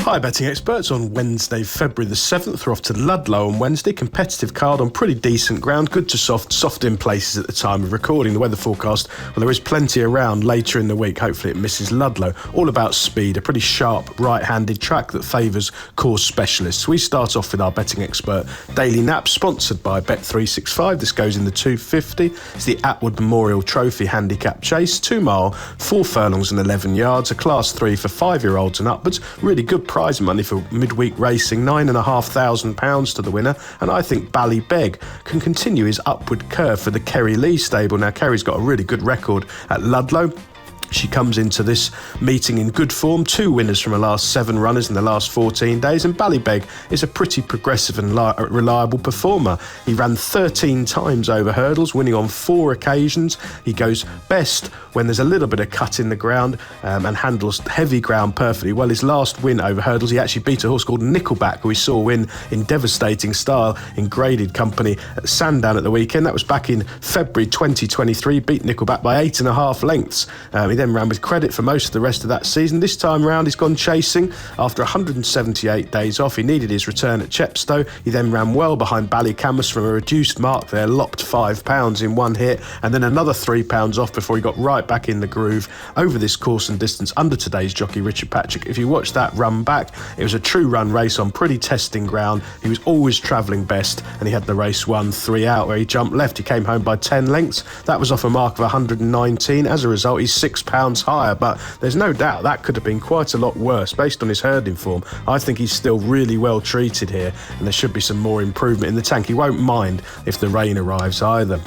Hi betting experts, on Wednesday, February the 7th, we're off to Ludlow on Wednesday. Competitive card on pretty decent ground, good to soft in places at the time of recording. The weather forecast, well, there is plenty around later in the week. Hopefully it misses Ludlow. All about speed, a pretty sharp right-handed track that favours course specialists. We start off with our betting expert daily nap, sponsored by Bet365. This goes in the 250. It's the Atwood Memorial Trophy Handicap Chase, 2 mile, 4 furlongs and 11 yards, a class 3 for 5-year-olds and upwards. Really good prize money for midweek racing, £9,500 to the winner, and I think Ballybeg can continue his upward curve for the Kerry Lee stable. Now, Kerry's got a really good record at Ludlow. She comes into this meeting in good form, 2 winners from her last 7 runners in the last 14 days, and Ballybeg is a pretty progressive and reliable performer. He ran 13 times over hurdles, winning on 4 occasions. He goes best when there's a little bit of cut in the ground and handles heavy ground perfectly well. His last win over hurdles, he actually beat a horse called Nickelback, who we saw win in devastating style in graded company at Sandown at the weekend. That was back in February 2023, beat Nickelback by 8.5 lengths. He then ran with credit for most of the rest of that season. This time round, he's gone chasing after 178 days off. He needed his return at Chepstow. He then ran well behind Ballycamus from a reduced mark there, lopped £5 in one hit, and then another £3 off before he got right back in the groove over this course and distance under today's jockey, Richard Patrick. If you watch that run back, it was a true run race on pretty testing ground. He was always travelling best, and he had the race won 3 out where he jumped left. He came home by 10 lengths. That was off a mark of 119. As a result, he's £6 higher, but there's no doubt that could have been quite a lot worse based on his herding form. I think he's still really well treated here, and there should be some more improvement in the tank. He won't mind if the rain arrives either.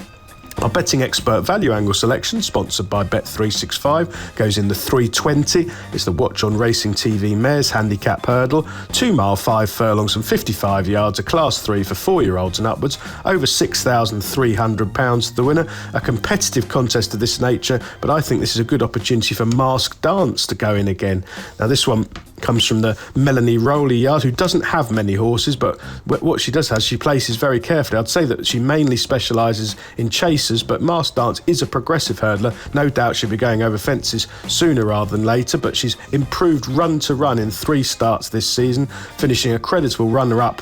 Our betting expert value angle selection, sponsored by Bet365, goes in the 320. It's the Watch on Racing TV Mares Handicap Hurdle, 2 mile, 5 furlongs and 55 yards, a class 3 for 4-year-olds and upwards, over £6,300 to the winner. A competitive contest of this nature, but I think this is a good opportunity for Masked Dance to go in again. Now, this one comes from the Melanie Rowley yard, who doesn't have many horses, but what she does have, she places very carefully. I'd say that she mainly specialises in chasers, but Masked Dance is a progressive hurdler. No doubt she'll be going over fences sooner rather than later, but she's improved run to run in 3 starts this season, finishing a creditable runner-up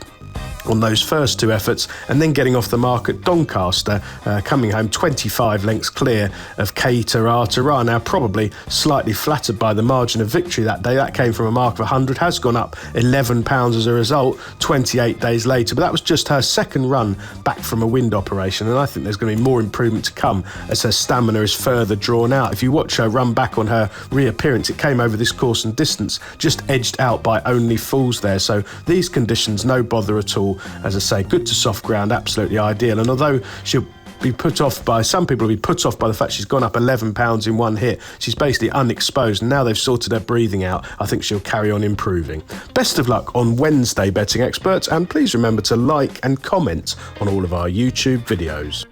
on those first 2 efforts, and then getting off the mark at Doncaster, coming home 25 lengths clear of Caterara. Now, probably slightly flattered by the margin of victory that day. That came from a mark of 100, has gone up £11 as a result 28 days later, but that was just her second run back from a wind operation, and I think there's going to be more improvement to come as her stamina is further drawn out. If you watch her run back on her reappearance, it came over this course and distance, just edged out by Only Fools there. So these conditions, no bother at all. As I say, good to soft ground, absolutely ideal. And although she'll be put off by some people, will be put off by the fact she's gone up £11 in one hit, she's basically unexposed, and now they've sorted her breathing out, I think she'll carry on improving. Best of luck on Wednesday, betting experts, and please remember to like and comment on all of our YouTube videos.